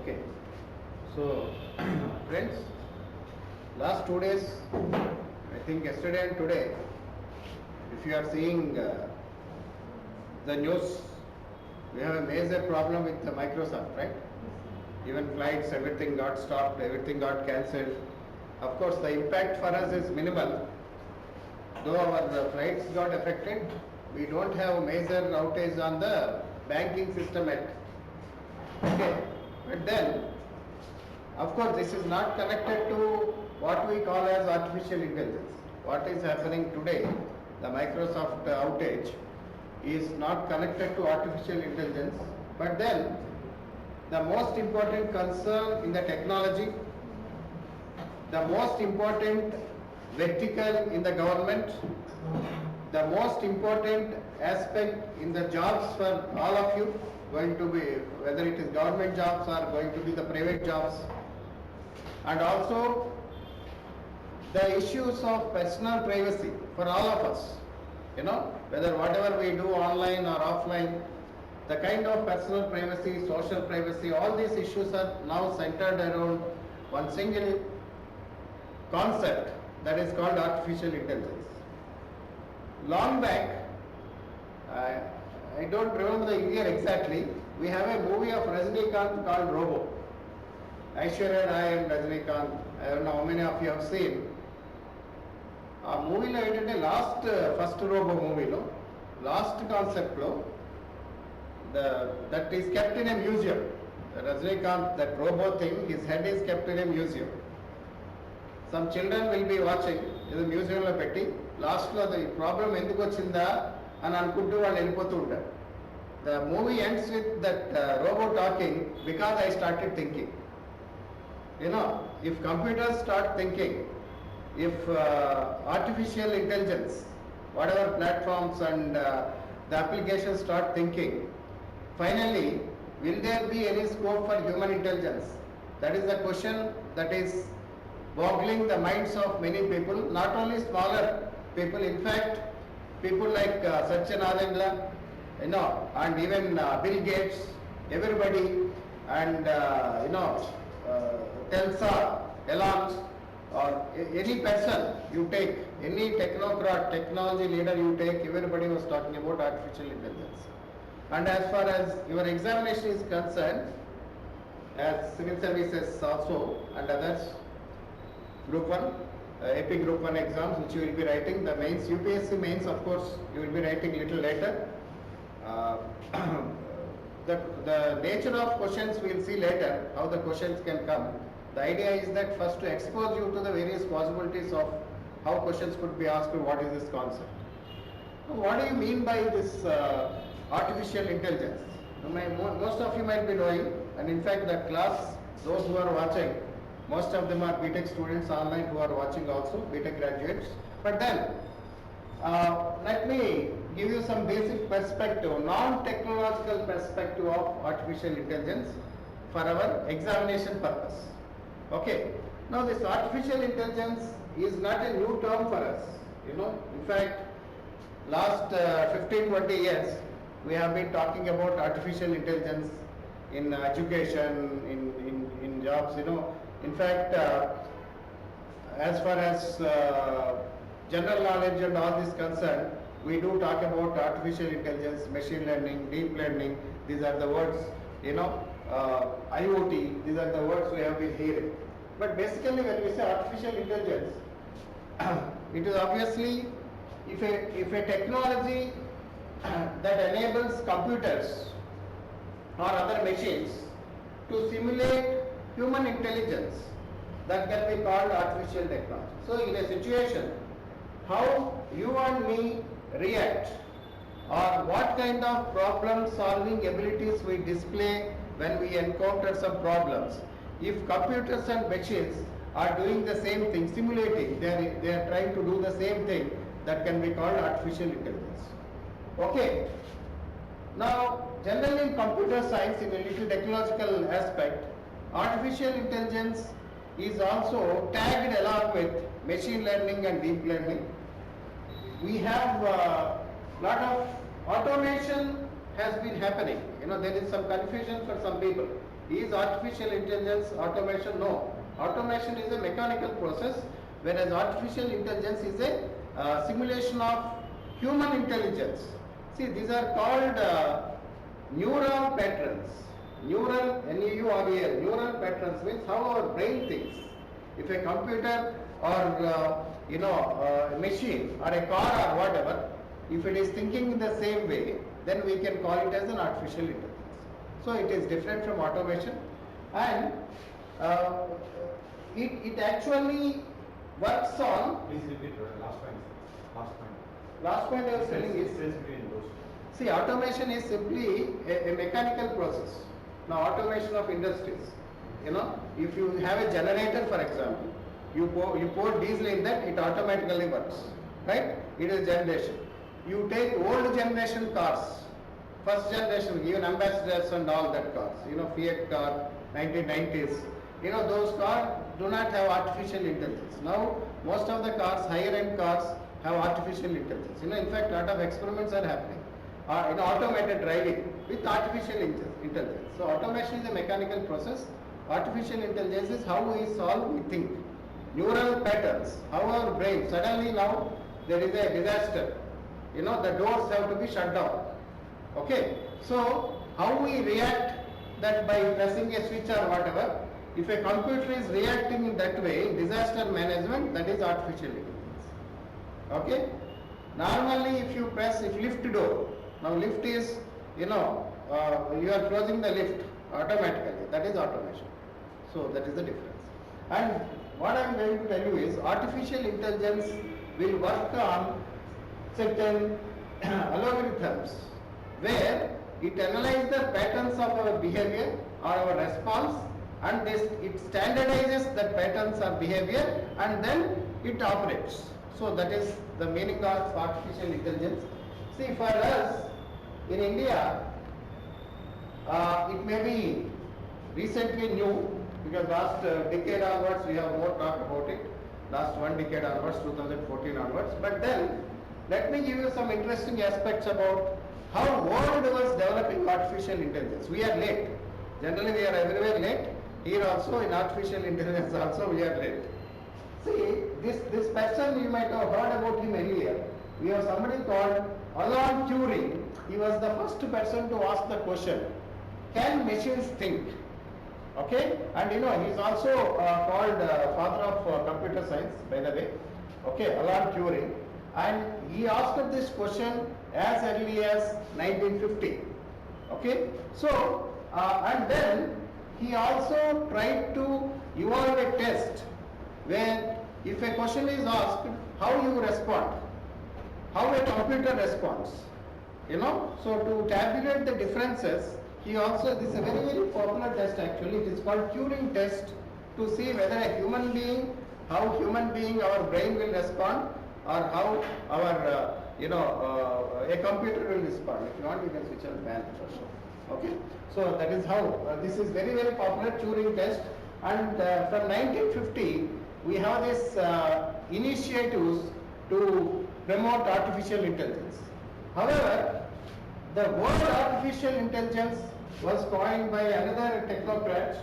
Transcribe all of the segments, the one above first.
Okay. So, friends, last 2 days, I think yesterday and today, if you are seeing the news, we have a major problem with the Microsoft, right? Even flights, everything got stopped, everything got cancelled. Of course, the impact for us is minimal. Though our flights got affected, we don't have major outage on the banking system yet. Okay, but then, of course, this is not connected to what we call as artificial intelligence. What is happening today, the Microsoft outage, is not connected to artificial intelligence, but then the most important concern in the technology, the most important vertical in the government, the most important aspect in the jobs for all of you, going to be, whether it is government jobs or going to be the private jobs, and also the issues of personal privacy for all of us. You know, whether whatever we do online or offline, the kind of personal privacy, social privacy, all these issues are now centered around one single concept, that is called artificial intelligence. Long back, I don't remember the year exactly, we have a movie of Rajinikanth called Robo. Aishwarya Rai and Rajinikanth, I don't know how many of you have seen. ఆ మూవీలో ఏంటంటే first robo మూవీలో last కాన్సెప్ట్లో that is kept in a museum. Rajinikanth, that robo thing, his head is kept in a museum. Some children will be watching, ఇది మ్యూజియంలో పెట్టి లాస్ట్లో అది ప్రాబ్లం ఎందుకు వచ్చిందా అని అనుకుంటూ వాళ్ళు వెళ్ళిపోతూ ఉంటారు. The movie ends with that robo talking, because I started thinking. You know, if computers start thinking, if artificial intelligence, whatever platforms and the applications start thinking, finally, will there be any scope for human intelligence? That is the question that is boggling the minds of many people, not only smaller people, in fact, people like Satya Nadella, you know, and even Bill Gates, everybody, and Telsa, Elon, or any person you take, any technocrat, technology leader you take, everybody was talking about artificial intelligence. And as far as your examination is concerned, as civil services also and others, Group 1, AP Group 1 exams which you will be writing, the mains, UPSC mains of course you will be writing little later. The nature of questions we will see later, how the questions can come. The idea is that first to expose you to the various possibilities of how questions could be asked, what is this concept. What do you mean by this artificial intelligence? Most of you might be knowing, and in fact the class, those who are watching, most of them are BTech students online who are watching also, BTech graduates. But then, let me give you some basic perspective, non-technological perspective of artificial intelligence for our examination purpose. Okay, now this artificial intelligence is not a new term for us, you know. In fact, last 15-20 years we have been talking about artificial intelligence in education, in jobs, you know. In fact, as far as general knowledge and all this concerned, we do talk about artificial intelligence, machine learning, deep learning. These are the words, you know, IoT, these are the words we have been hearing. But basically when we say artificial intelligence, it is obviously if a technology that enables computers or other machines to simulate human intelligence, that can be called artificial technology. So in a situation, how you and me react, or what kind of problem solving abilities we display when we encounter some problems, if computers and machines are doing the same thing, simulating, they are trying to do the same thing, that can be called artificial intelligence. Okay. Now, generally in computer science, in a little technological aspect, artificial intelligence is also tagged along with machine learning and deep learning. We have lot of automation has been happening. You know, there is some confusion for some people. Is artificial intelligence automation? No. Automation is a mechanical process, whereas artificial intelligence is a simulation of human intelligence. See, these are called neural patterns. Neural, N-E-U-R-A-L, neural patterns means how our brain thinks. If a computer or a machine or a car or whatever, if it is thinking in the same way, then we can call it as an artificial intelligence. So it is different from automation, and it actually works on. Please repeat last point. Last point I was telling is, see, automation is simply a mechanical process. Now, automation of industries. If you have a generator, for example, you pour diesel in that, it automatically works, right? It is generation. You take old generation cars, first generation, even ambassadors and all that cars, Fiat car, 1990s, those cars do not have artificial intelligence. Now, most of the cars, higher end cars, have artificial intelligence. In fact, a lot of experiments are happening. Automated driving with artificial intelligence. So, automation is a mechanical process. Artificial intelligence is how we solve, we think. Neural patterns, how our brain, suddenly now there is a disaster. The doors have to be shut down. Okay, so how we react that by pressing a switch or whatever. If a computer is reacting in that way, disaster management, that is artificial intelligence. Okay, normally if lift door, now lift is, you are closing the lift automatically, that is automation. So that is the difference. And what I am going to tell you is, artificial intelligence will work on certain algorithms where it analyzes the patterns of our behavior or our response, and it standardizes the patterns of behavior, and then it operates. So that is the meaning of artificial intelligence. See, for us in India, it may be recently new, because last decade onwards we have more talk about it. Last one decade onwards, 2014 onwards. But then, let me give you some interesting aspects about how world was developing artificial intelligence. We are late. Generally, we are everywhere late. Here also, in artificial intelligence also, we are late. See, this person, you might have heard about him earlier. We have somebody called Alan Turing. He was the first person to ask the question, can machines think? Okay, and he is also called father of computer science, by the way. Okay, Alan Turing, and he asked this question as early as 1950. Okay, so and then he also tried to evolve a test where if a question is asked, how you respond, how a computer responds. So to tabulate the differences, he also, this is a very, very popular test actually. It is called Turing test, to see whether a human being, our brain will respond, or how our, a computer will respond. If you want, you can switch on fan for sure. Okay, so that is how, this is very, very popular Turing test. And from 1950, we have this initiatives to promote artificial intelligence. However, the word artificial intelligence was coined by another technocrat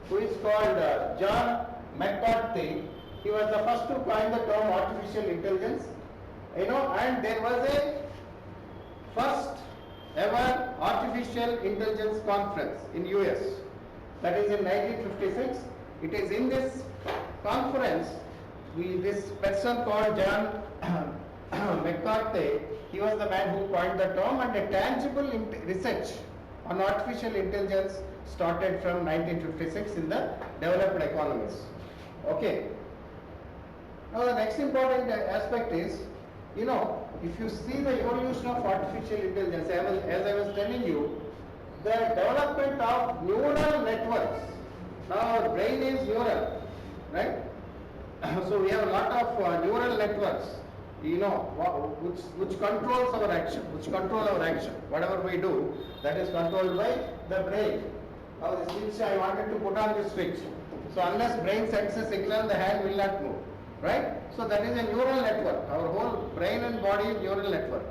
who is called John McCarthy. He was the first to coin the term artificial intelligence, and there was a first ever artificial intelligence conference in US. That is in 1956. It is in this conference, this person called John McCarthy, he was the man who coined the term, and a tangible research on artificial intelligence started from 1956 in the developed economies. Okay. Now the next important aspect is, if you see the evolution of artificial intelligence, as I was telling you, the development of neural networks. Now our brain is neural, right? So we have a lot of neural networks, which controls our action, Whatever we do, that is controlled by the brain. Now the switch, I wanted to put on this switch. So unless brain sends a signal, the hand will not move, right? So that is a neural network. Our whole brain and body is neural network.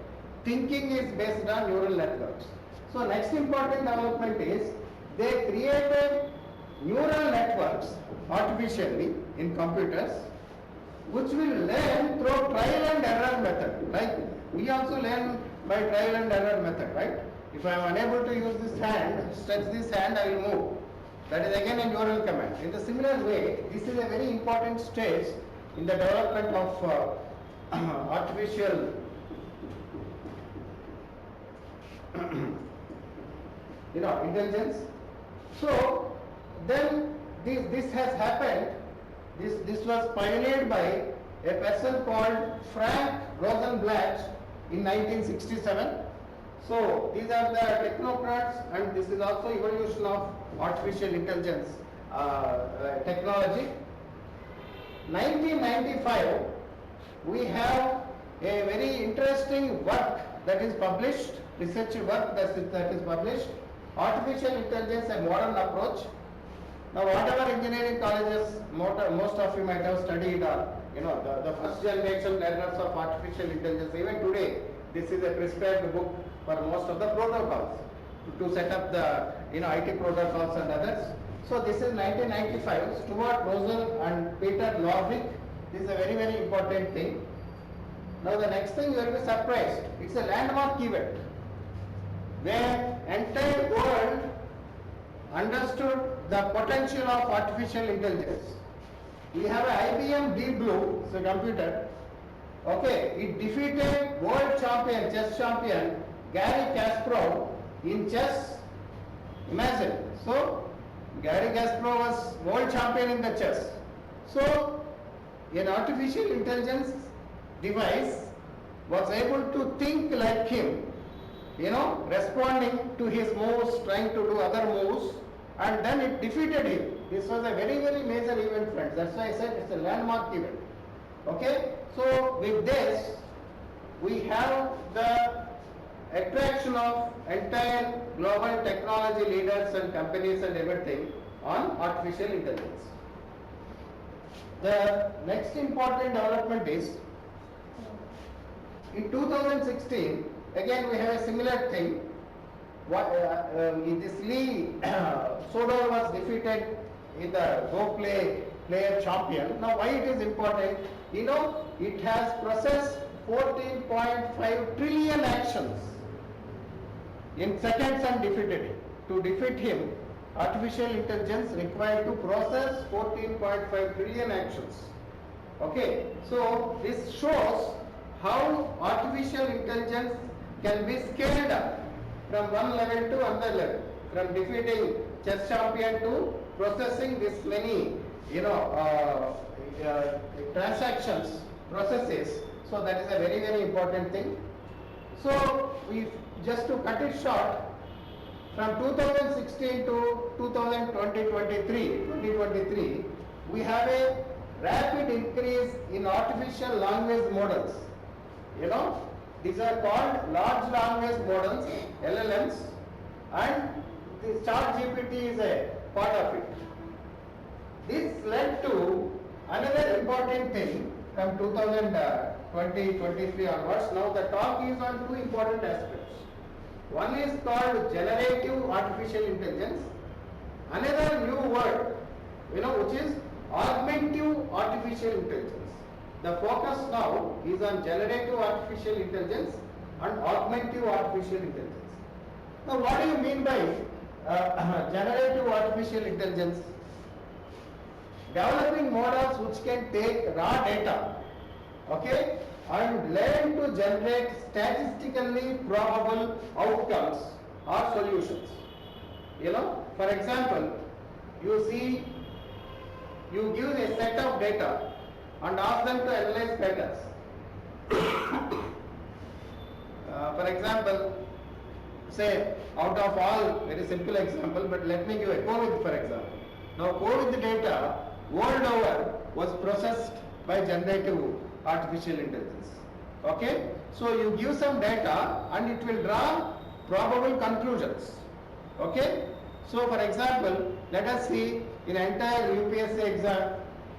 Thinking is based on neural networks. So next important development is they created neural networks artificially in computers, which will learn through trial and error method. Like we also learn by trial and error method, right? If I am unable to use this hand, stretch this hand, I will move. That is again a neural command. In the similar way, this is a very important stage in the development of artificial intelligence. So then this has happened. This was pioneered by a person called Frank Rosenblatt in 1967. So these are the technocrats, and this is also evolution of artificial intelligence technology. 1995, we have a very interesting work that is published, research work that is published, Artificial Intelligence, a Modern Approach. Now whatever engineering colleges, most of you might have studied the first generation learners of artificial intelligence. Even today, this is a prescribed book for most of the protocols to set up the IT protocols and others. So this is 1995, Stuart Rosell and Peter Norvig. This is a very, very important thing. Now the next thing, you will be surprised. It's a landmark event where entire world understood the potential of artificial intelligence. We have a IBM Deep Blue, it's a computer. Okay, it defeated world champion, chess champion Gary Kasparov in chess. Imagine. So Gary Kasparov was world champion in the chess. So an artificial intelligence device was able to think like him, responding to his moves, trying to do other moves, and then it defeated him. This was a very, very major event, friends. That's why I said it's a landmark event. Okay? So with this, we have the attraction of entire global technology leaders and companies and everything on artificial intelligence. The next important development is, in 2016, again we have a similar thing. This Lee Sodor was defeated in the Go player champion. Now why it is important? It has processed 14.5 trillion actions in seconds and defeated him. To defeat him, artificial intelligence required to process 14.5 trillion actions. Okay, so this shows how artificial intelligence can be scaled up from one level to another level, from defeating chess champion to processing this many transactions, processes. So that is a very, very important thing. So we just to cut it short, from 2016 to 2023, we have a rapid increase in artificial language models. These are called large language models, LLMs, and the ChatGPT is a part of it. This led to another important thing from 2020-23 onwards. Now the talk is on two important aspects. One is called generative artificial intelligence. Another new word, which is augmentative artificial intelligence. The focus now is on generative artificial intelligence and augmentative artificial intelligence. Now what do you mean by generative artificial intelligence? Developing models which can take raw data, okay, and learn to generate statistically probable outcomes or solutions. For example, you give a set of data and ask them to analyze patterns. For example, say out of all, very simple example, but let me give a COVID for example. Now COVID data world over was processed by generative artificial intelligence. Okay, so you give some data and it will draw probable conclusions. Okay, so for example, let us see in entire UPSC exam,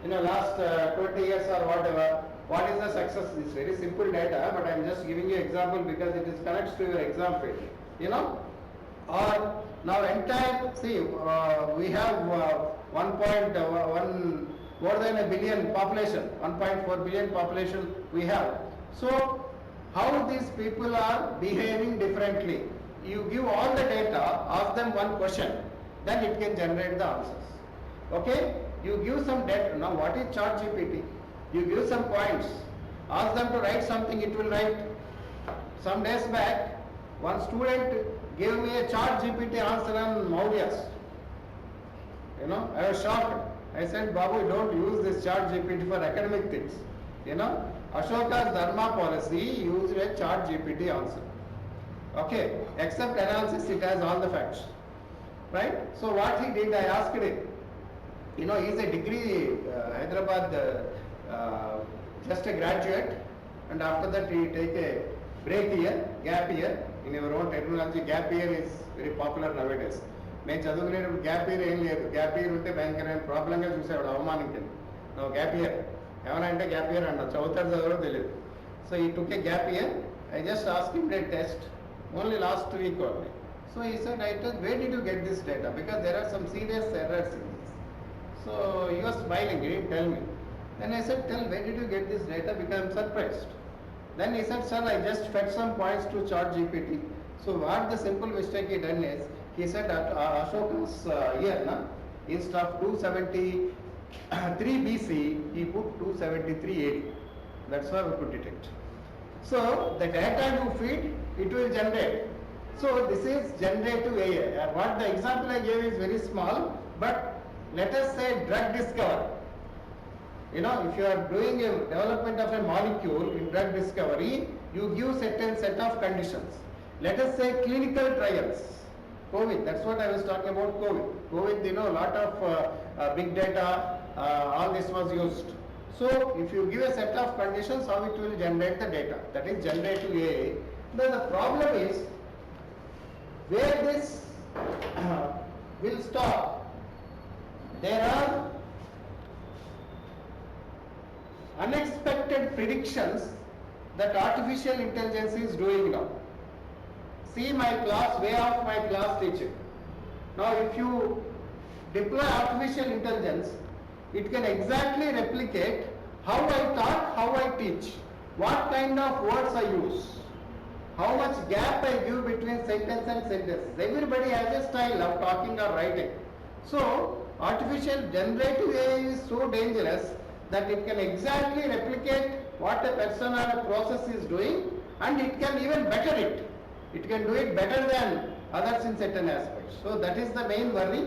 last 20 years or whatever, what is the success? It's very simple data, but I am just giving you example because it is connects to your exam field. Or now entire, see, we have 1.1, more than a billion population, 1.4 billion population we have. So how these people are behaving differently? You give all the data, ask them one question, then it can generate the answers. Okay? You give some data. Now what is chart GPT? You give some points, ask them to write something, it will write. Some days back, one student gave me a chart GPT answer on Mauryas. You know, I was shocked. I said, Babu, don't use this chart GPT for academic things. You know, Ashoka's Dharma policy used a chart GPT answer. Okay, except analysis, it has all the facts. Right? So what he did, I asked him, you know, he's a degree, Hyderabad, just a graduate, and after that he take a break year, gap year. In our own terminology, gap year is very popular nowadays. నేను చదువుకునేటప్పుడు gap year ఏం లేదు, gap year ఉంటే భయంకరమైన ప్రాబ్లంగా చూసేవాడు, అవమానించింది. నువ్వు gap year ఏమైనా అంటే గ్యాప్ ఇయర్ అన్నా, చదువుతాడు చదవడో తెలియదు. So he took a gap year. I just ask him a test only last week only. So he said, I told, where did you get this data? Because there are some serious errors in this. So he was smiling, he didn't tell me. Then I said, tell, where did you get this data? Because I'm surprised. Then he said, sir, I just fed some points to chart GPT. So what the simple mistake he done is, he said that Ashoka's year, instead of 273 BC, he put 273 AD. That's why we put it. So the data you feed, it will generate. So this is generative AI. What the example I gave is very small, but let us say drug discovery. You know, if you are doing a development of a molecule in drug discovery, you give certain set of conditions. Let us say clinical trials. COVID, that's what I was talking about COVID. COVID, you know, a lot of big data, all this was used. So if you give a set of conditions, how it will generate the data. That is generative AI. Then the problem is, where this will stop, there are unexpected predictions that artificial intelligence is doing now. See my class, way of my class teaching. Now if you deploy artificial intelligence, it can exactly replicate how I talk, how I teach, what kind of words I use, how much gap I give between sentence and sentence. Everybody has a style of talking or writing. So artificial generative AI is so dangerous that it can exactly replicate what a person or a process is doing, and it can even better it. It can do it better than others in certain aspects. So that is the main worry.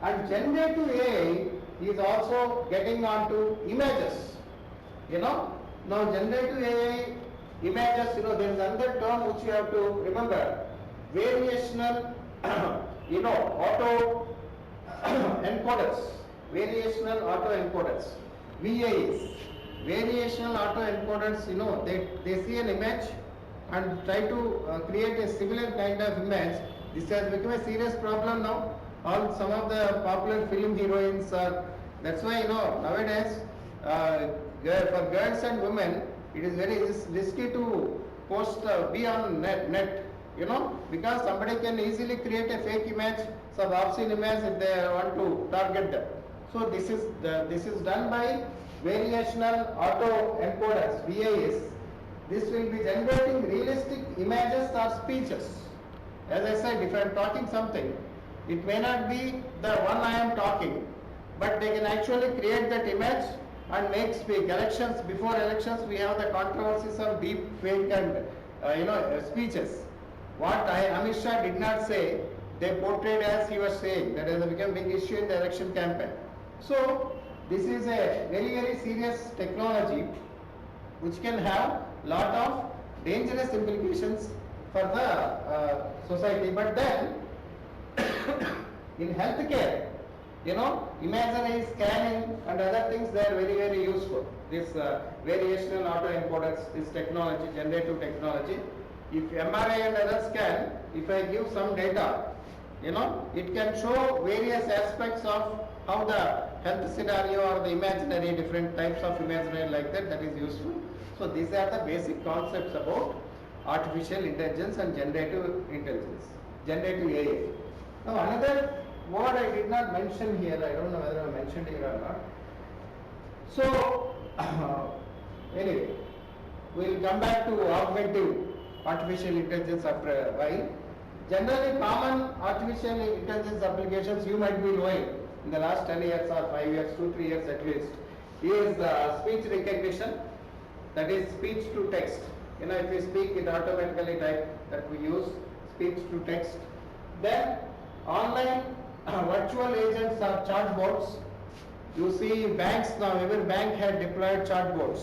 And generative AI is also getting onto images. You know, now generative AI images, you know, there is another term which you have to remember. Variational, you know, auto encoders. Variational auto encoders. VAEs. Variational auto encoders, you know, they see an image and try to create a similar kind of image. This has become a serious problem now. Some of the popular film heroines are, that's why, you know, nowadays for girls and women, it is very risky to post, be on net, you know, because somebody can easily create a fake image, some obscene image if they want to target them. So this is done by variational auto encoders, VAEs. This will be generating realistic images or speeches. As I said, if I am talking something, it may not be the one I am talking, but they can actually create that image and make speak. Elections, before elections, we have the controversies of deep fake and speeches. What Amit Shah did not say, they portrayed as he was saying. That has become a big issue in the election campaign. So this is a very, very serious technology which can have lot of dangerous implications for the society. But then in healthcare, you know, imagery scanning and other things, they are very, very useful. This variational auto encoders, this technology, generative technology. If MRI and other scan, if I give some data, you know, it can show various aspects of how the health scenario or the imaginary, different types of imaginary like that is useful. So these are the basic concepts about artificial intelligence and generative intelligence. generative AI. Now another word I did not mention here, I don't know whether I mentioned it or not. So anyway, we'll come back to augmentive artificial intelligence after a while. Generally common artificial intelligence applications you might be knowing in the last 10 years or 5 years, 2-3 years at least, is speech recognition, that is speech to text. You know, if we speak, it automatically type, that we use speech to text. Then online virtual agents or chatbots. You see banks now, every bank had deployed chatbots,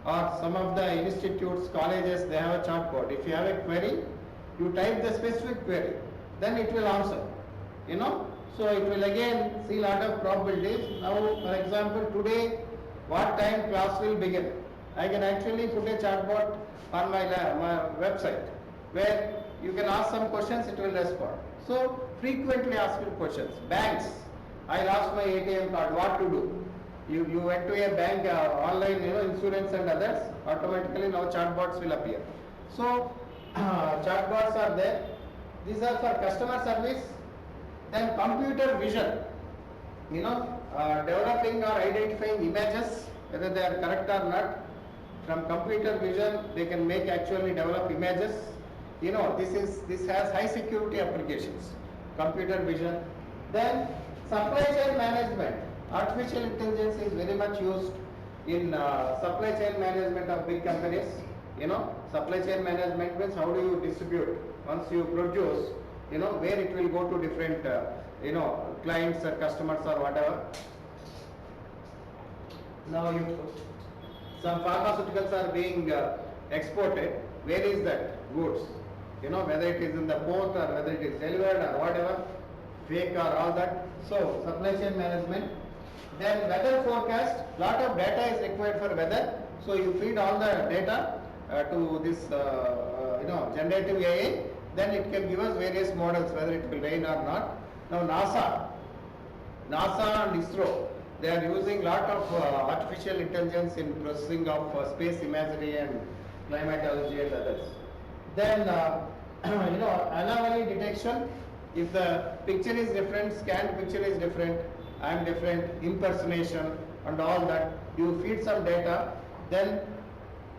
or some of the institutes, colleges, they have a chatbot. If you have a query, you type the specific query, then it will answer, you know. So it will again see lot of probabilities. Now for example, today what time class will begin, I can actually put a chatbot on my website where you can ask some questions, it will respond. So frequently asked questions. Banks, I lost my ATM card, what to do? You went to a bank online, you know, insurance and others, automatically now chatbots will appear. So chatbots are there. These are for customer service. Then computer vision, you know, developing or identifying images, whether they are correct or not. From computer vision, they can make actually develop images. You know, this has high security applications. Computer vision. Then supply chain management. Artificial intelligence is very much used in supply chain management of big companies. You know, supply chain management means how do you distribute once you produce, you know, where it will go to different, you know, clients or customers or whatever. Now some pharmaceuticals are being exported. Where is that goods? You know, whether it is in the port or whether it is delivered or whatever, fake or all that. So supply chain management. Then weather forecast, lot of data is required for weather. So you feed all the data to this you know, generative AI, then it can give us various models whether it will rain or not. Now NASA and ISRO, they are using lot of artificial intelligence in processing of space imagery and climatology and others. Then you know, anomaly detection. If the picture is different, scanned picture is different, I am different, impersonation and all that, you feed some data, then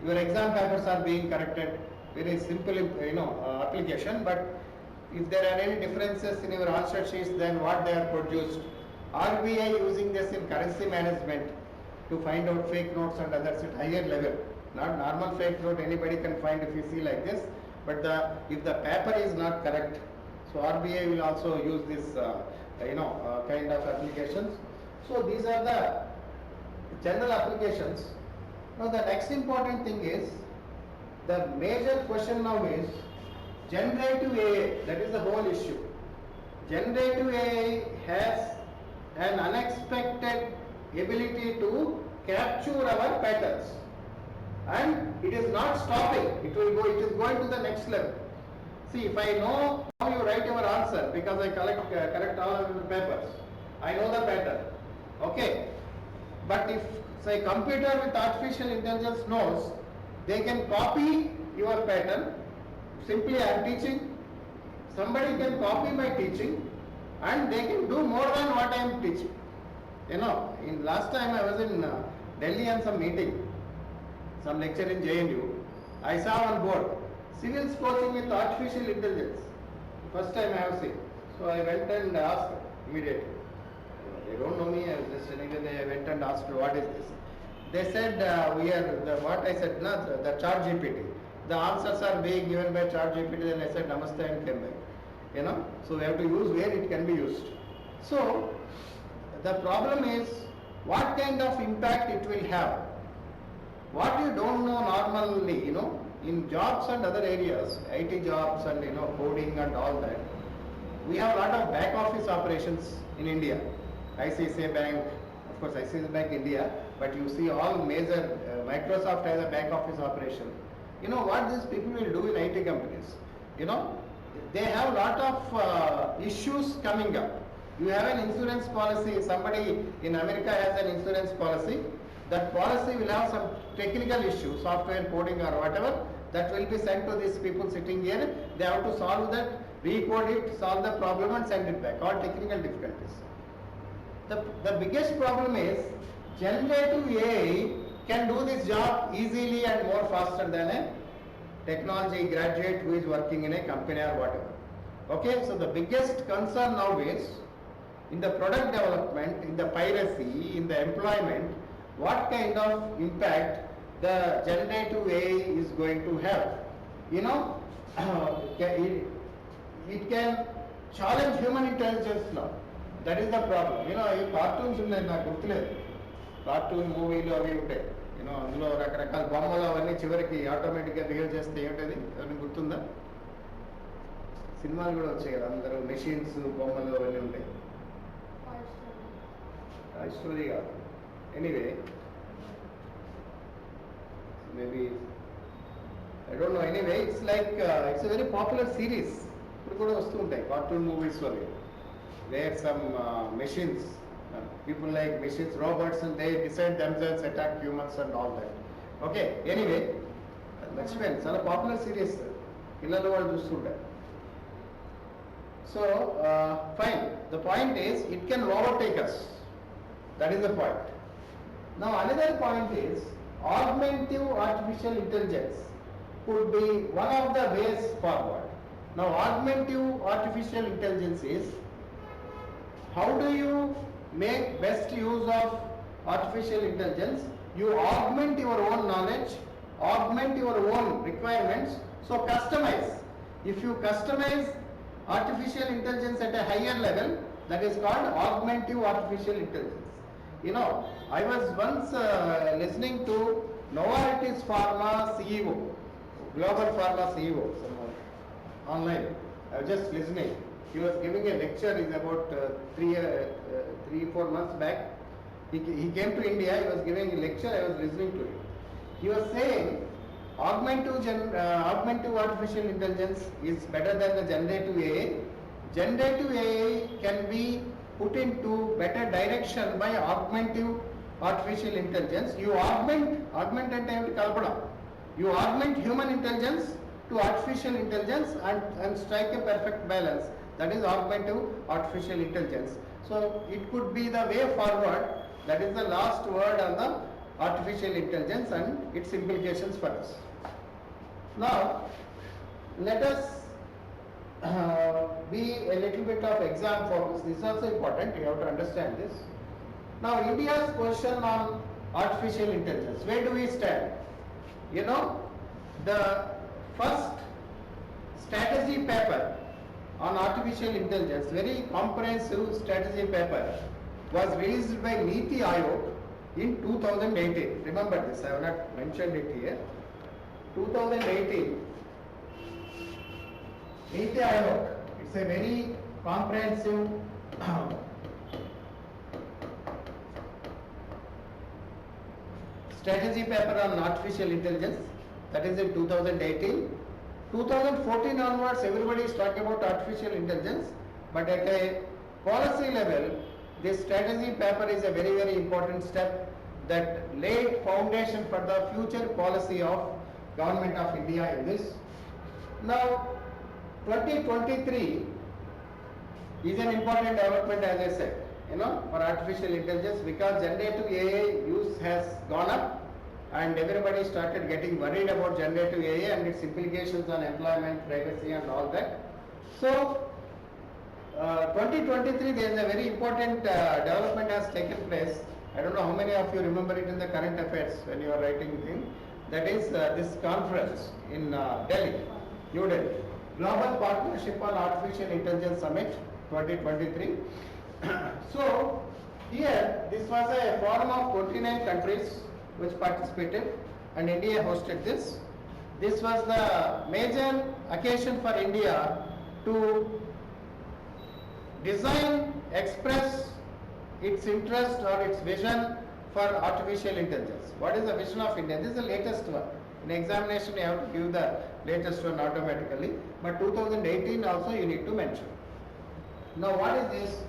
your exam papers are being corrected. Very simple, you know, application. But if there are any differences in your answer sheets, then what they are produced. RBI using this in currency management to find out fake notes and others at higher level. Not normal fake note anybody can find if you see like this, but if the paper is not correct, so RBI will also use this you know, kind of applications. So these are the general applications. Now the next important thing is, the major question now is generative AI, that is the whole issue. Generative AI has an unexpected ability to capture our patterns, and it is not stopping, it is going to the next level. See, if I know how you write your answer, because I correct all of the papers, I know the pattern, okay. But if say computer with artificial intelligence knows, they can copy your pattern. Simply I am teaching, somebody can copy my teaching and they can do more than what I am teaching. You know, in last time I was in Delhi on some meeting, some lecture in JNU, I saw on board, civils coaching with artificial intelligence. First time I have seen. So I went and asked immediately. They don't know me, I was just anyway, I went and asked what is this. They said we are, what I said, no, the chat GPT. The answers are being given by chat GPT, then I said namaste and came back. You know, so we have to use where it can be used. So the problem is what kind of impact it will have. What you don't know normally, you know, in jobs and other areas, IT jobs and, you know, coding and all that, we have a lot of back office operations in India. ICICI Bank, of course ICICI Bank India, but you see all major, Microsoft has a back office operation. You know what these people will do in IT companies? You know, they have a lot of issues coming up. You have an insurance policy, somebody in America has an insurance policy, that policy will have some technical issue, software coding or whatever, that will be sent to these people sitting here. They have to solve that recode it, solve the problem and send it back, all technical difficulties. The biggest problem is generative AI can do this job easily and more faster than a technology graduate who is working in a company or whatever. Okay, so the biggest concern now is in the product development, in the piracy, in the employment, what kind of impact the generative AI is going to have. You know, it can challenge human intelligence now. That is the problem. You know, ఈ cartoons ఉన్నాయి నాకు గుర్తులేదు, cartoon మూవీలు అవి ఉంటాయి, you know అందులో రకరకాల బొమ్మలు అవన్నీ చివరికి ఆటోమేటిక్గా బిహేవ్ చేస్తే ఏమిటది అవన్నీ గుర్తుందా? సినిమాలు కూడా వచ్చాయి కదా, అందరూ మెషిన్స్ బొమ్మలు అవన్నీ ఉంటాయి. స్టోరీ కాదు, anyway maybe I don't know, anyway it's like it's a very popular series. ఇప్పుడు కూడా వస్తూ ఉంటాయి కార్టూన్ మూవీస్ అవి, where some machines, people like machines, robots, and they decide themselves, attack humans and all that. Okay, anyway, మర్చిపోయాను, చాలా popular series, పిల్లలు వాళ్ళు చూస్తుంటారు. So, fine, the point is it can overtake us. That is the point. Now another point is augmentative artificial intelligence could be one of the ways forward. Now augmentative artificial intelligence is, how do you make best use of artificial intelligence? You augment your own knowledge, augment your own requirements, so customize. If you customize artificial intelligence at a higher level, that is called augmentative artificial intelligence. You know, I was once listening to Novartis Pharma CEO, Global Pharma CEO, online. I was just listening. He was giving a lecture, is about 3-4 months back. He came to India, he was giving a lecture, I was listening to it. He was saying augmentative artificial intelligence is better than the generative AI. Generative AI can be put into better direction by augmentative artificial intelligence. You augment and kalpana. You augment human intelligence to artificial intelligence and strike a perfect balance. That is augmentative artificial intelligence. So it could be the way forward. That is the last word on the artificial intelligence and its implications for us. Now let us be a little bit of exam focus. This is also important, you have to understand this. Now India's position on artificial intelligence, where do we stand? You know, the first strategy paper on artificial intelligence, very comprehensive strategy paper, was released by Niti Aayog in 2018. Remember this, I have not mentioned it here. 2018, Niti Aayog, it's a very comprehensive strategy paper on artificial intelligence, that is in 2018. 2014 onwards, everybody is talking about artificial intelligence, but at a policy level, this strategy paper is a very, very important step that laid foundation for the future policy of Government of India in this. Now, 2023 is an important development, as I said, you know, for artificial intelligence, because generative AI use has gone up and everybody started getting worried about generative AI and its implications on employment, privacy and all that. So 2023 there is a very important development has taken place. I don't know how many of you remember it in the current affairs when you are writing thing. That is this conference in Delhi, New Delhi, Global Partnership on Artificial Intelligence Summit 2023. So here this was a forum of 29 countries which participated and India hosted this. This was the major occasion for India to design, express its interest or its vision for artificial intelligence. What is the vision of India? This is the latest one. In examination you have to give the latest one automatically, but 2018 also you need to mention. Now what is this?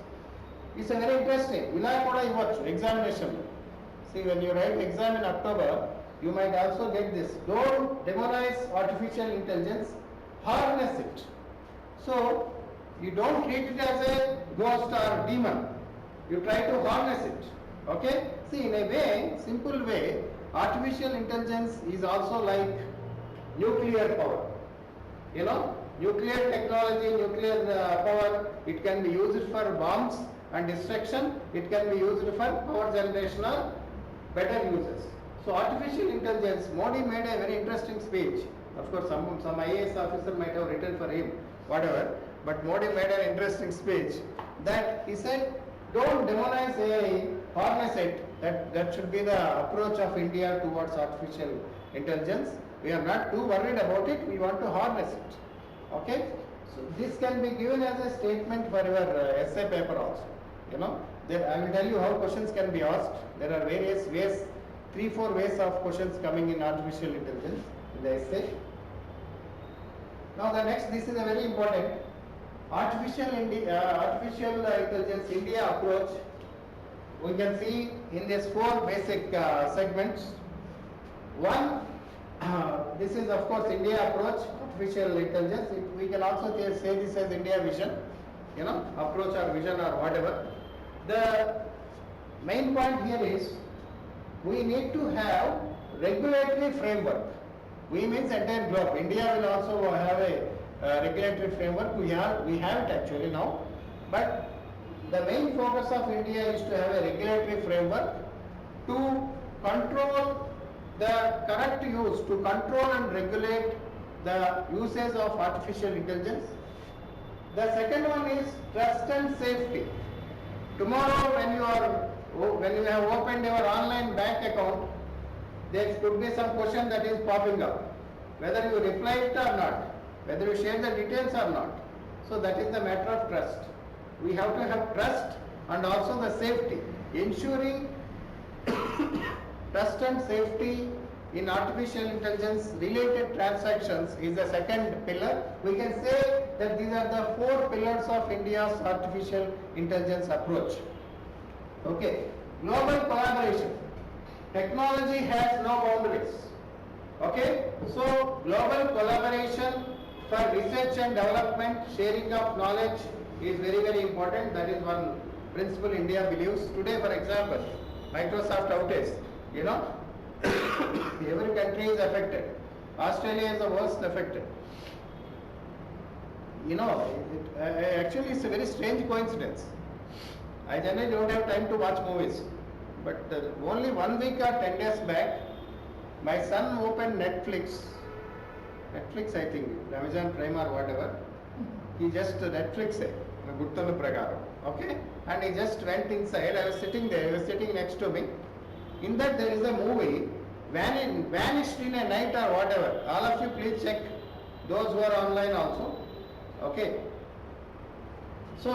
It's a very interesting. Ila kuda ivvachu examination. See, when you write exam in October, you might also get this. Don't demonize artificial intelligence, harness it. So you don't treat it as a ghost or demon. You try to harness it. Okay? See, in a way, simple way, artificial intelligence is also like nuclear power. You know, nuclear technology, nuclear power, it can be used for bombs and destruction. It can be used for power generation or better uses. So artificial intelligence, Modi made a very interesting speech. Of course, some IAS officer might have written for him, whatever. But Modi made an interesting speech that he said, don't demonize AI, harness it. That should be the approach of India towards artificial intelligence. We are not too worried about it. We want to harness it. Okay? So this can be given as a statement for your essay paper also. You know, I will tell you how questions can be asked. There are various ways, 3-4 ways of questions coming in artificial intelligence in the essay. Now the next, this is a very important artificial intelligence India approach. We can see in these 4 basic segments. One, this is of course India approach, artificial intelligence. We can also say this as India vision, you know, approach or vision or whatever. The main point here is we need to have regulatory framework. We means entire globe. India will also have a regulatory framework. We have it actually now, but the main focus of India is to have a regulatory framework to control the correct use, to control and regulate the usage of artificial intelligence. The second one is trust and safety. Tomorrow when you have opened your online bank account, there could be some question that is popping up, whether you reply it or not, whether you share the details or not. So that is the matter of trust. We have to have trust and also the safety. Ensuring trust and safety in artificial intelligence related transactions is the second pillar. We can say that these are the 4 pillars of India's artificial intelligence approach. Okay, global collaboration. Technology has no boundaries. Okay, so global collaboration for research and development, sharing of knowledge is very, very important. That is one principle India believes. Today, for example, Microsoft outage, you know, every country is affected. Australia is the worst affected. You know, actually it's a very strange coincidence. I generally don't have time to watch movies, but only 1 week or 10 days back, my son opened Netflix I think, Amazon Prime or whatever. He just Netflix, okay, and he just went inside. I was sitting there, he was sitting next to me. In that there is a movie, Vanished in a Night or whatever. All of you please check, those who are online also. Okay. So,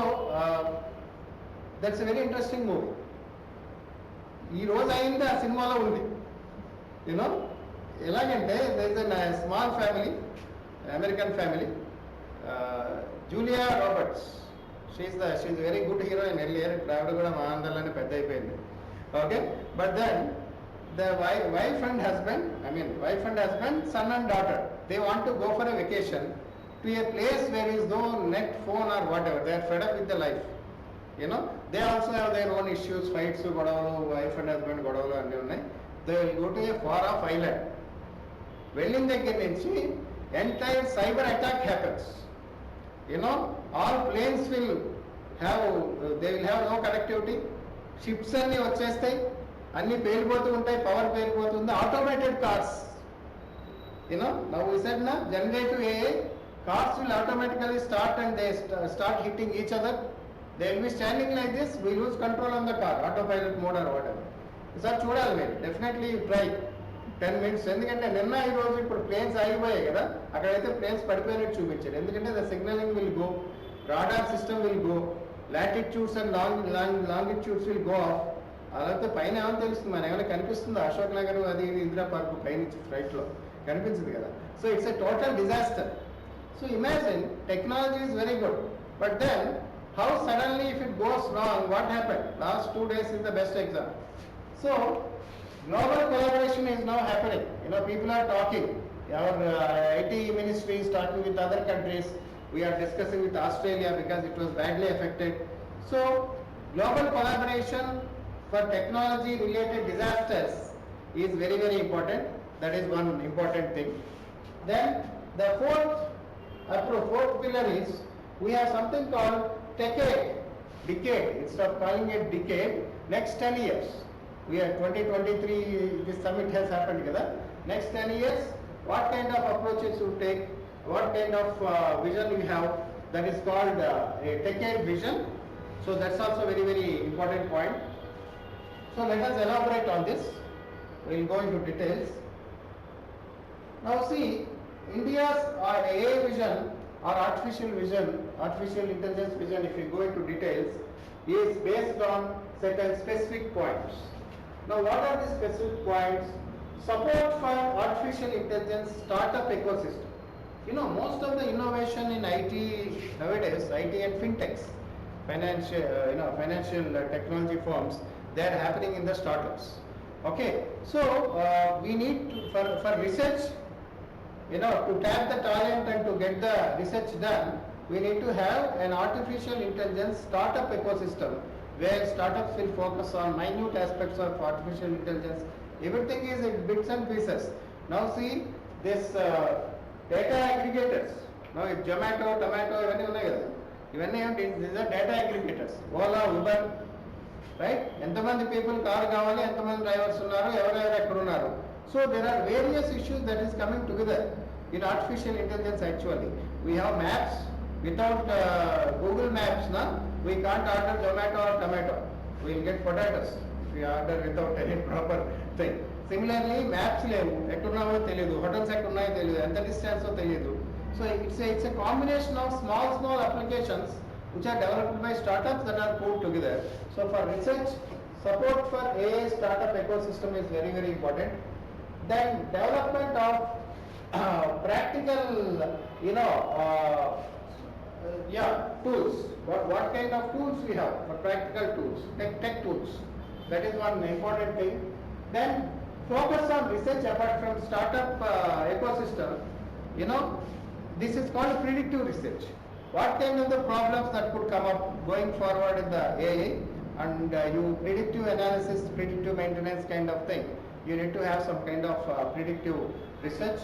that's a very interesting movie. ఈ రోజు అయింది ఆ సినిమాలో ఉంది. You know ఎలాగంటే there is a small family, American family, Julia Roberts. She's a very good heroine earlier. ఇప్పుడు ఆవిడ కూడా మా అందరిలోనే పెద్ద అయిపోయింది. Okay, but then the wife and husband, son and daughter, they want to go for a vacation to a place where is no net, phone or whatever. They are fed up with the life. You know, they also have their own issues, fights, wife and husband godavalu anni unnai. They will go to a far off island. వెళ్ళిన దగ్గర నుంచి entire cyber attack happens. You know, all planes will have no connectivity. Ships అన్ని వచ్చేస్తాయి, అన్ని పేలిపోతూ ఉంటాయి, power పేలిపోతుంది. Automated cars, you know, now we said na generative AI, cars will automatically start and they start hitting each other. They will be standing like this, we lose control on the car, autopilot mode or whatever. Sir చూడాలి మీరు, definitely try 10 minutes. ఎందుకంటే నిన్న ఈ రోజు ఇప్పుడు planes ఆగిపోయాయి కదా, అక్కడైతే ప్లేన్స్ పడిపోయినట్టు చూపించారు. ఎందుకంటే the signalling will go, radar system will go, latitudes and longitudes will go of. అలాగే పైన ఏమైనా తెలుస్తుంది, మన ఏమైనా కనిపిస్తుందో అశోక్ నగర్ అది ఇందిరా పార్క్ పైనుంచి ఫ్లైట్లో కనిపించింది కదా. So it's a total disaster. So imagine, technology is very good, but then how suddenly if it goes wrong, what happened? Last 2 days is the best example. So global collaboration is now happening. You know, people are talking. Our IT ministry is talking with other countries. We are discussing with Australia because it was badly affected. So global collaboration for technology related disasters is very, very important. That is one important thing. Then the fourth pillar is we have something called decade. Instead of calling it decade, next 10 years. We are 2023, this summit has happened together. Next 10 years, what kind of approaches you take, what kind of vision you have, that is called a decade vision. So that's also very, very important point. So let us elaborate on this. We will go into details. Now see, India's AI vision or artificial intelligence vision, if you go into details, is based on certain specific points. Now what are the specific points? Support for artificial intelligence startup ecosystem. You know, most of the innovation in IT nowadays, IT and fintechs, financial technology firms, they are happening in the startups. Okay, so we need to, for research, to tap the talent and to get the research done, we need to have an artificial intelligence startup ecosystem where startups will focus on minute aspects of artificial intelligence. Everything is in bits and pieces. Now see, this data aggregators. Now if Zomato, Tomato, these are data aggregators. Ola, Uber, right? Entamandi people car kavali, entamandi drivers unnaru, evaru ekkaru unnaru. So there are various issues that is coming together in artificial intelligence actually. We have maps. Without Google Maps, we can't order Zomato or Tomato. We will get potatoes if we order without any proper thing. Similarly, maps levu, ekkunnavo teliyadu, hotels ekkunnayo teliyadu, enta distance teliyadu. So it's a combination of small applications which are developed by startups that are put together. So for research, support for AI startup ecosystem is very, very important. Then development of practical, tools. What kind of tools we have for practical tools, tech tools. That is one important thing. Then focus on research apart from startup ecosystem. This is called predictive research. What kind of the problems that could come up going forward in the AI, and you predictive analysis, predictive maintenance kind of thing. You need to have some kind of predictive research.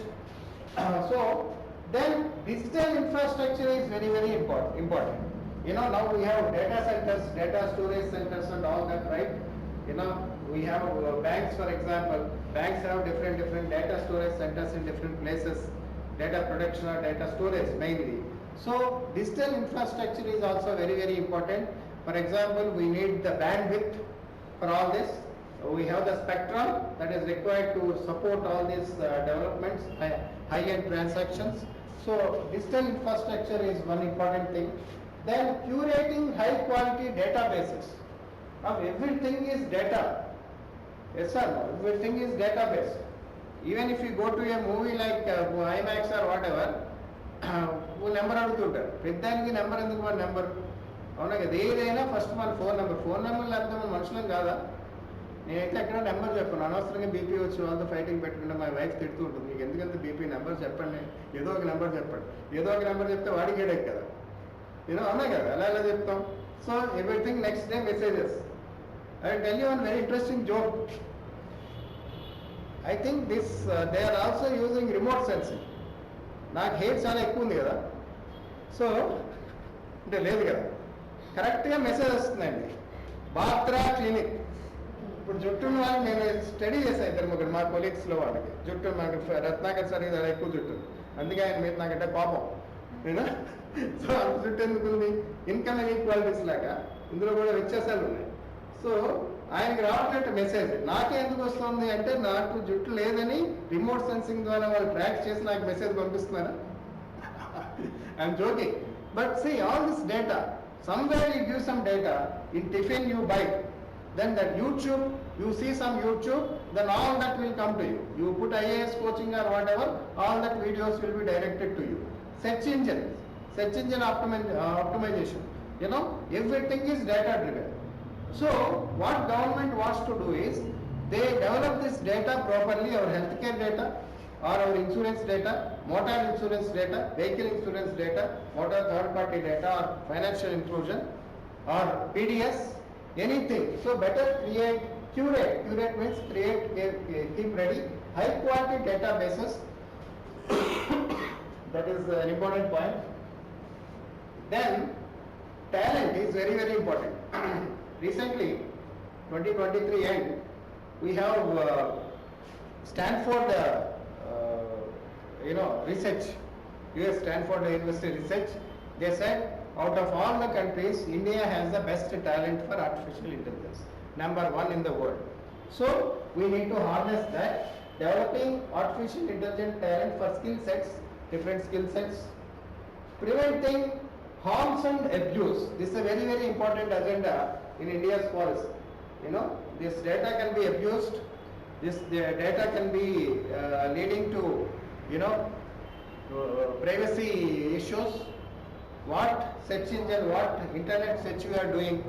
So then digital infrastructure is very, very important. Now we have data centers, data storage centers and all that, right? We have banks, for example. Banks have different data storage centers in different places. Data protection or data storage mainly. So digital infrastructure is also very, very important. For example, we need the bandwidth for all this. We have the spectrum that is required to support all these developments, high-end transactions. So digital infrastructure is one important thing. Then curating high-quality databases. Now everything is data. Yes sir, everything is database. Even if you go to a movie like IMAX or whatever, number అడుగుతుంటారు పెద్దానికి number ఎందుకు మన number అవునా కదా ఏదైనా first మన phone number లేకపోతే మన మనుషులం కాదా నేనైతే ఎక్కడ నెంబర్ చెప్పాను అనవసరంగా బీపీ వచ్చి వాళ్ళతో ఫైటింగ్ పెట్టుకుంటే మా వైఫ్ తిడుతూ ఉంటుంది మీకు ఎందుకంటే బీపీ నెంబర్ చెప్పండి ఏదో ఒక నెంబర్ చెప్పండి ఏదో ఒక నెంబర్ చెప్తే వాడికి హెడేక్ కదా అవునా కదా ఎలా చెప్తాం so everything next day messages I tell you one very interesting joke I think they are also using remote sensing. నాకు హెయిర్ చాలా ఎక్కువ ఉంది కదా సో అంటే లేదు కదా కరెక్ట్గా మెసేజ్ వస్తుందండి బాత్రా క్లినిక్ ఇప్పుడు జుట్టున్న వాళ్ళకి నేను స్టడీ చేశాను ఇద్దరు ముగ్గురు మా కొలీగ్స్లో వాళ్ళకి జుట్టు మాకు రత్నాకర్ సార్ చాలా ఎక్కువ జుట్టు అందుకే ఆయన మీద నాకంటే కోపం సో అంత జుట్టు ఎందుకుంది ఇన్కమ్ ఇన్ఈక్వాలిటీస్ లాగా ఇందులో కూడా వ్యత్యాసాలు ఉన్నాయి సో ఆయనకి రావట్లేదు మెసేజ్ నాకే ఎందుకు వస్తుంది అంటే నాకు జుట్టు లేదని రిమోట్ సెన్సింగ్ ద్వారా వాళ్ళు ట్రాక్ చేసి నాకు మెసేజ్ పంపిస్తున్నారా I'm joking but see all this data somewhere you give some data in tiffin you buy then that YouTube you see some YouTube then all that will come to you you put IAS coaching or whatever all that videos will be directed to you search engine optimization everything is data driven. So what government wants to do is they develop this data properly, our healthcare data or our insurance data motor insurance data, vehicle insurance data, motor third party data or financial inclusion or PDS, anything. So better curate means keep ready high quality databases. That is an important point. Then talent is very very important. Recently, 2023 end, we have Stanford, research, US Stanford University research. They said out of all the countries, India has the best talent for artificial intelligence, number one in the world. So we need to harness that, developing artificial intelligence talent for skill sets, different skill sets, preventing harms and abuse. This is a very very important agenda in India's policy. This data can be abused. This data can be leading to privacy issues. What search engine, what internet search you are doing,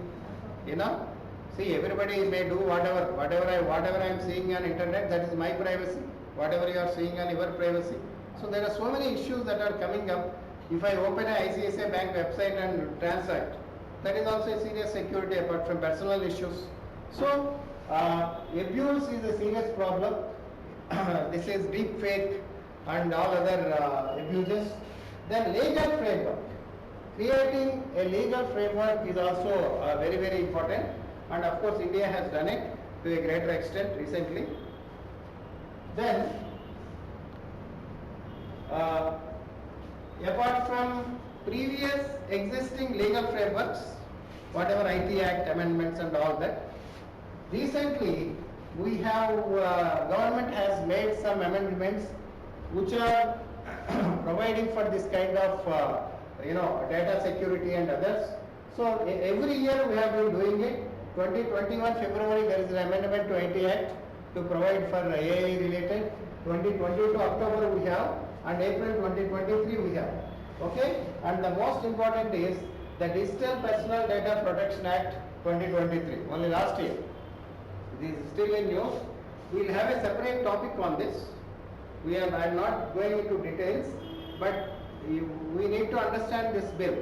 see, everybody may do whatever I am seeing on internet, that is my privacy. Whatever you are seeing on your privacy. So there are so many issues that are coming up. If I open a ICICI Bank website and transact, that is also a serious security apart from personal issues. So abuse is a serious problem. This is deep fake and all other abuses. Then legal framework. Creating a legal framework is also very very important, and of course India has done it to a greater extent recently. Then apart from previous existing legal frameworks, whatever IT Act amendments and all that, recently we have government has made some amendments which are providing for this kind of data security and others. So every year we have been doing it. 2021 February there is an amendment to IT Act to provide for AI related. 2022 October we have, and April 2023 we have. Okay, and the most important is the Digital Personal Data Protection Act 2023, only last year. This is still in news. We will have a separate topic on this. I am not going into details, but we need to understand this bill.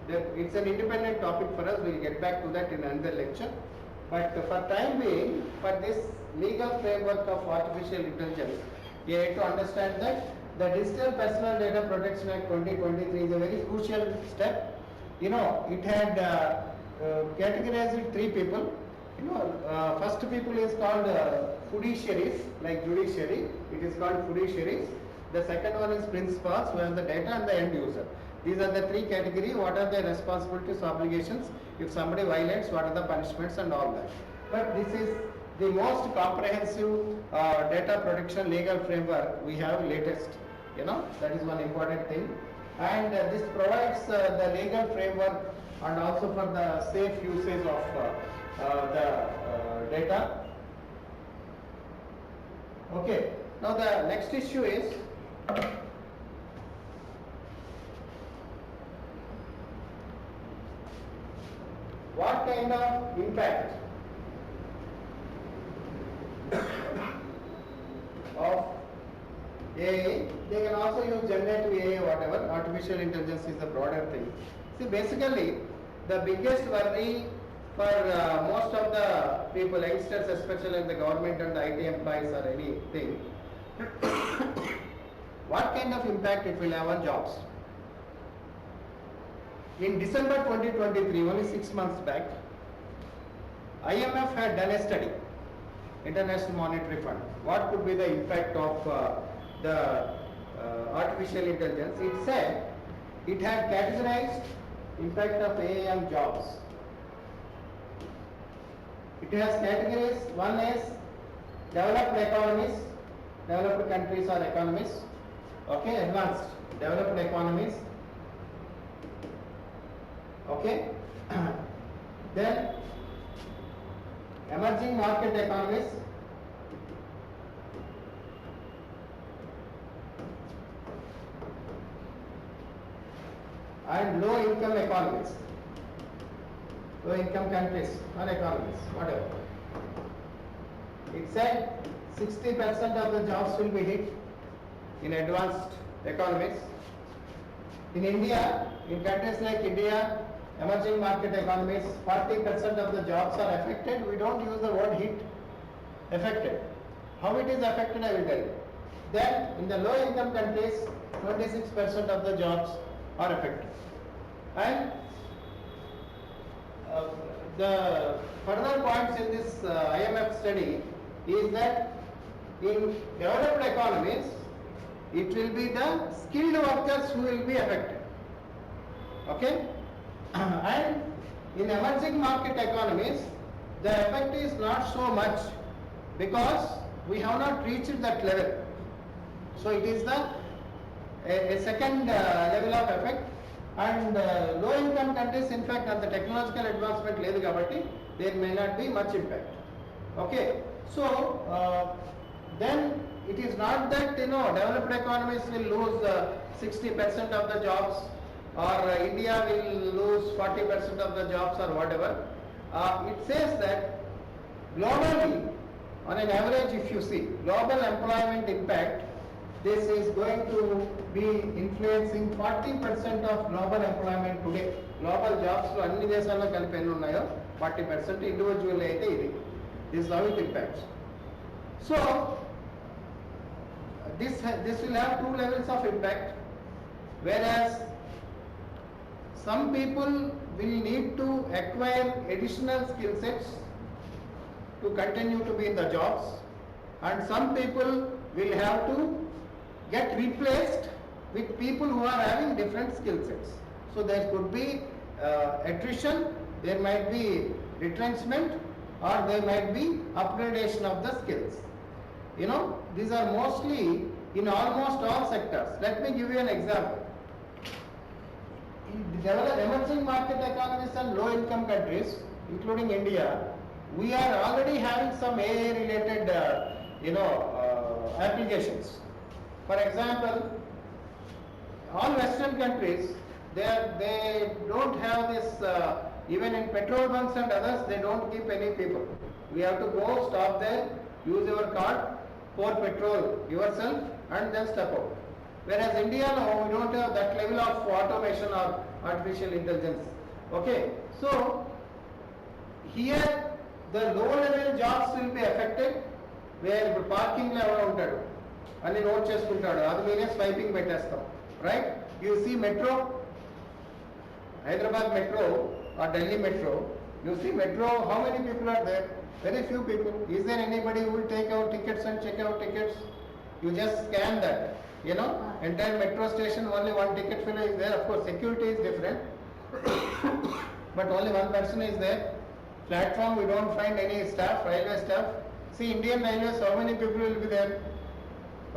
It's an independent topic for us. We will get back to that in another lecture. But for time being, for this legal framework of artificial intelligence, you have to understand that the Digital Personal Data Protection Act 2023 is a very crucial step. It had categorized three people. First people is called fiduciaries, like judiciary. It is called fiduciaries. The second one is principals, who have the data, and the end user. These are the three categories. What are their responsibilities, obligations? If somebody violates, what are the punishments and all that. But this is the most comprehensive data protection legal framework we have latest. That is one important thing. And this provides the legal framework and also for the safe usage of the data. Okay. Now the next issue is what kind of impact of AI. They can also use generative AI, whatever. Artificial intelligence is the broader thing. See, basically, the biggest worry for most of the people, youngsters, especially in the government and the IT employees or anything, what kind of impact it will have on jobs. In December 2023, only 6 months back, IMF had done a study, International Monetary Fund. What could be the impact of the artificial intelligence? It said it had categorized impact of AI on jobs. It has categories. One is developed economies, developed countries or economies. Okay, advanced developed economies. Okay, then emerging market economies, and low income economies, low income countries or economies, whatever. It said 60% of the jobs will be hit in advanced economies. In India, in countries like India, emerging market economies, 40% of the jobs are affected. We don't use the word hit, affected. How it is affected, I will tell you. Then in the low income countries, 26% of the jobs are affected. And the further points in this IMF study is that in developed economies, it will be the skilled workers who will be affected. Okay? And in emerging market economies, the effect is not so much because we have not reached that level. So it is a second level of effect. And low income countries, in fact, on the technological advancement level kabatti, there may not be much impact. Okay, so then it is not that developed economies will lose 60% of the jobs, or India will lose 40% of the jobs, or whatever. It says that globally, on an average, if you see global employment impact, this is going to be influencing 40% of global employment today. Global jobs lo anni deshallo kalipi enni unnayo 40% individual aithe idi. This is how it impacts. So this will have two levels of impact, whereas some people will need to acquire additional skill sets to continue to be in the jobs, and some people will have to get replaced with people who are having different skill sets. So there could be attrition, there might be retrenchment, or there might be upgradation of the skills. These are mostly in almost all sectors. Let me give you an example. In developed emerging market economies and low income countries, including India, we are already having some AI related applications. For example, all Western countries, they don't have this, even in petrol bunks and others, they don't keep any people. We have to go, stop there, use your card, pour petrol yourself, and then step out. Whereas India, no, we don't have that level of automation or artificial intelligence. Okay, so here the low level jobs will be affected, where parking level ఉంటాడు అన్ని note చేసుకుంటాడు, అది మీరే swiping పెట్టేస్తాం, right? You see metro, Hyderabad metro or Delhi metro, you see metro, how many people are there? Very few people. Is there anybody who will take out tickets and check out tickets? You just scan that, entire metro station, only one ticket fellow is there. Of course security is different, but only one person is there. Platform, we don't find any staff, railway staff. See Indian Railways, how many people will be there?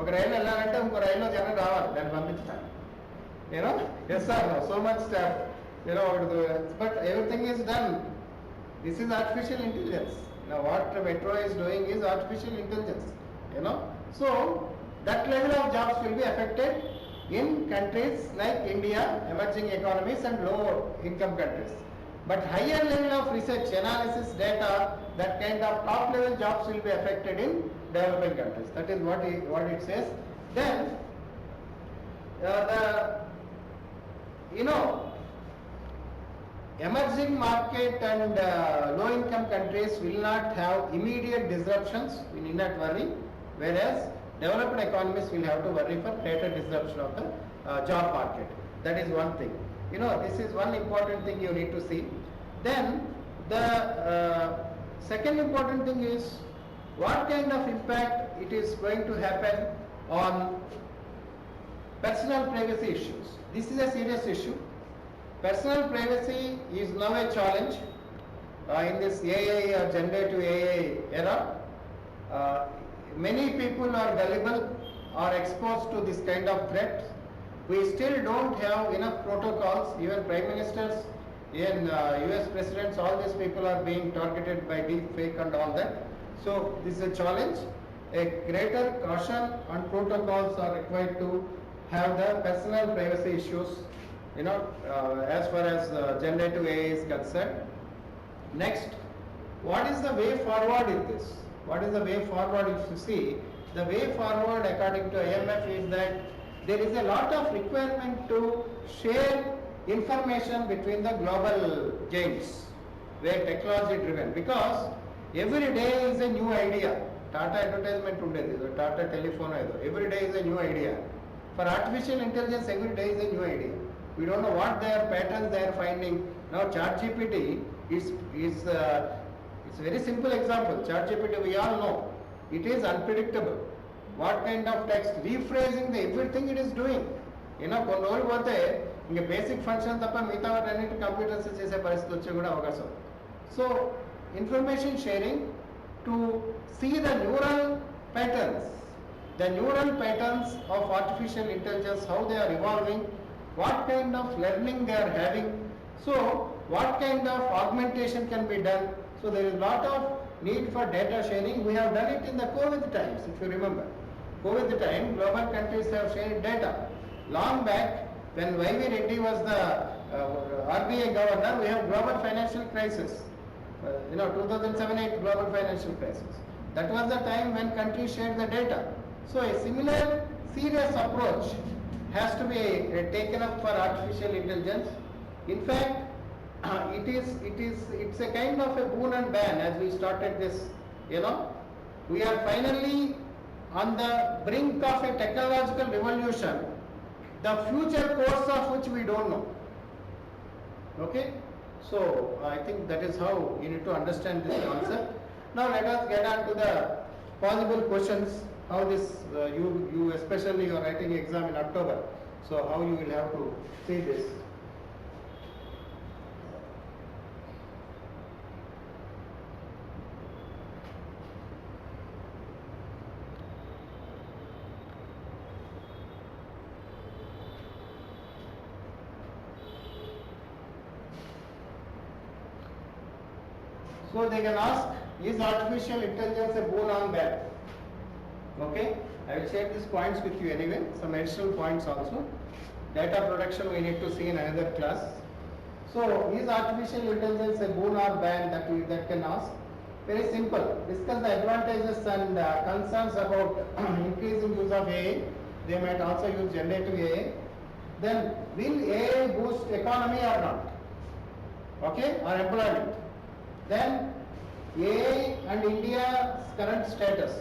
ఒక రైలు వెళ్ళాలంటే ఇంకో రైల్లో జనం రావాలి, దాన్ని పంపించుతాను. Yes or no? So much staff. But everything is done. This is artificial intelligence. Now what metro is doing is artificial intelligence. So that level of jobs will be affected in countries like India, emerging economies, and low income countries. But higher level of research, analysis, data, that kind of top level jobs will be affected in developing countries. That is what it says. Then emerging market and low income countries will not have immediate disruptions, we need not worry, whereas developed economies will have to worry for greater disruption of the job market. That is one thing. This is one important thing you need to see. Then the second important thing is what kind of impact it is going to happen on personal privacy issues. This is a serious issue. Personal privacy is now a challenge in this AI or generative AI era. Many people are gullible or exposed to this kind of threat. We still don't have enough protocols. Even prime ministers, even US presidents, all these people are being targeted by deep fake and all that. So this is a challenge. A greater caution and protocols are required to have the personal privacy issues, as far as generative AI is concerned. Next, what is the way forward in this? What is the way forward? If you see, the way forward according to IMF is that there is a lot of requirement to share information between the global giants where technology driven, because every day is a new idea. Tata advertisement undedi, Tata telephone edo, every day is a new idea. For artificial intelligence, every day is a new idea. We don't know what their patterns they are finding. Now ChatGPT is it's a very simple example. ChatGPT, we all know it is unpredictable. What kind of text rephrasing, the everything it is doing. కొన్ని రోజులు పోతే ఇంకా basic function తప్ప మిగతా వాటన్నిటి computers చేసే పరిస్థితి వచ్చే కూడా అవకాశం. So information sharing to see the neural patterns, the neural patterns of artificial intelligence, how they are evolving, what kind of learning they are having, so what kind of augmentation can be done. So there is a lot of need for data sharing. We have done it in the COVID times, if you remember. COVID time, global countries have shared data. Long back, when Y.V. Reddy was the RBI governor, we have global financial crisis. 2007-8 global financial crisis. That was the time when countries shared the data. So a similar serious approach has to be taken up for artificial intelligence. In fact, it's a kind of a boon and ban as we started this. We are finally on the brink of a technological revolution, the future course of which we don't know. Okay, so I think that is how you need to understand this concept. Now let us get on to the possible questions. How this you especially you are writing exam in October, so how you will have to see this. So they can ask, is artificial intelligence a boon or bad? Okay, I will share these points with you anyway, some additional points also. Data production we need to see in another class. So is artificial intelligence a boon or bad that can ask? Very simple. Discuss the advantages and concerns about increasing use of AI. They might also use generative AI. Then will AI boost economy or not? Okay, or employment? Then AI and India's current status.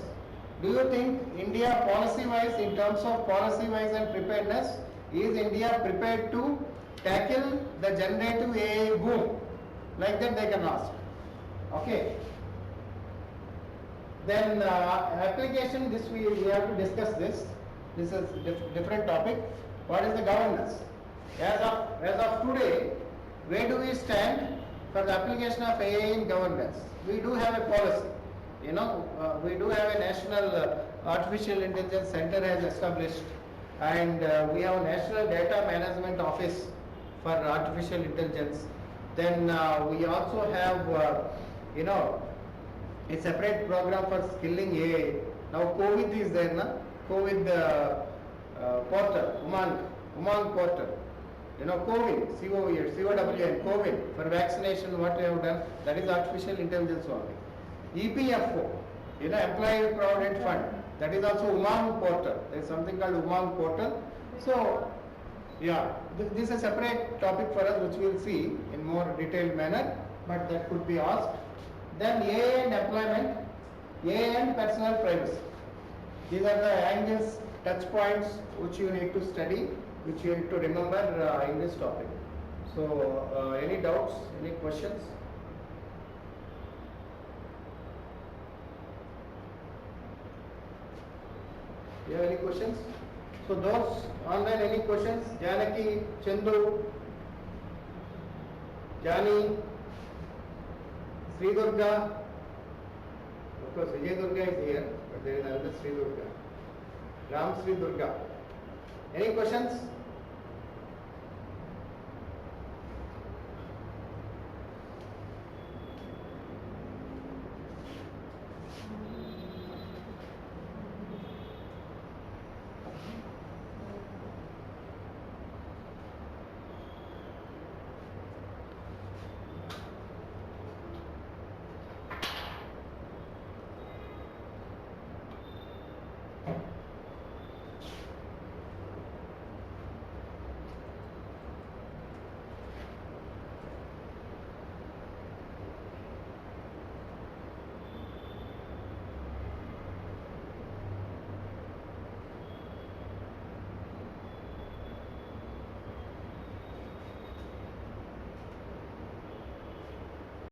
Do you think India policy-wise, in terms of policy-wise and preparedness, is India prepared to tackle the generative AI boom? Like that they can ask. Okay. Then application, this we have to discuss this. This is different topic. What is the governance? As of today, where do we stand for the application of AI in governance? We do have a policy. We do have a national artificial intelligence center has established, and we have a national data management office for artificial intelligence. Then we also have a separate program for skilling AI. Now COVID is there, COVID portal, Umang portal. COVID, COWN, COVID for vaccination, what we have done, that is artificial intelligence only. EPFO, Employee Provident Fund, that is also Umang portal. There is something called Umang portal. So, yeah, this is a separate topic for us which we will see in more detailed manner, but that could be asked. Then AI and employment, AI and personal privacy. These are the angles, touch points which you need to study, which you need to remember in this topic. So, any doubts, any questions? Do you have any questions? So those online, any questions? Janaki, Chandu, Jani, Sri Durga. Of course, Vijay Durga is here, but there is another Sri Durga. Ram Sri Durga. Any questions?